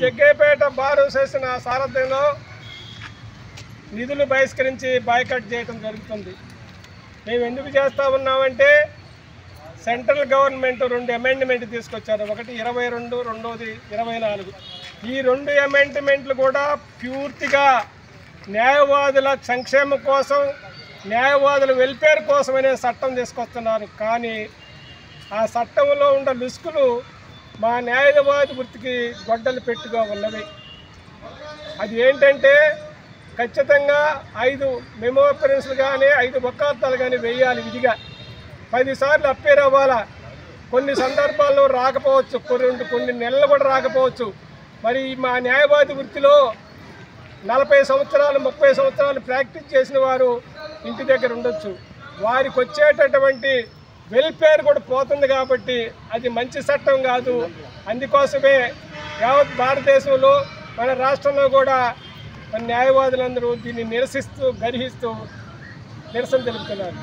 Jaggepeta bar association సారథ్యంలో నిధులు బహిష్కరించి బాయ్కాట్ చేయడం జరుగుతుంది. మేము ఎందుకు చేస్తూ ఉన్నామంటే సెంట్రల్ గవర్నమెంట్ 2 అమెండ్మెంట్ తీసుకొచ్చారు. ఒకటి 22, రెండోది 24. ఈ 2 అమెండ్మెంట్లు కూడా పూర్తిగా న్యాయవాదుల సంక్షేమం కోసం, న్యాయవాదుల వెల్ఫేర్ కోసమనే చట్టం తీసుకొస్తున్నారు. కానీ ఆ చట్టంలో ఉన్న లుసుకులు మా న్యాయవాది వృత్తికి గొడ్డలు పెట్టుగా ఉన్నవి. అది ఏంటంటే ఖచ్చితంగా 5 మెమో అపియరెన్స్లు కానీ 5 వకాలతాలు కానీ వేయాలి. విధిగా 10 సార్లు అప్పేర్ అవ్వాలా. కొన్ని సందర్భాల్లో రాకపోవచ్చు, కొన్ని నెలలు కూడా రాకపోవచ్చు. మరి మా న్యాయవాది వృత్తిలో 40 సంవత్సరాలు 30 సంవత్సరాలు ప్రాక్టీస్ చేసిన వారు ఇంటి దగ్గర ఉండొచ్చు. వారికి వచ్చేటటువంటి వెల్ఫేర్ కూడా పోతుంది. కాబట్టి అది మంచి చట్టం కాదు. అందుకోసమే యావత్ భారతదేశంలో మన రాష్ట్రంలో కూడా న్యాయవాదులందరూ దీన్ని నిరసిస్తూ గర్హిస్తూ నిరసన తెలుపుతున్నారు.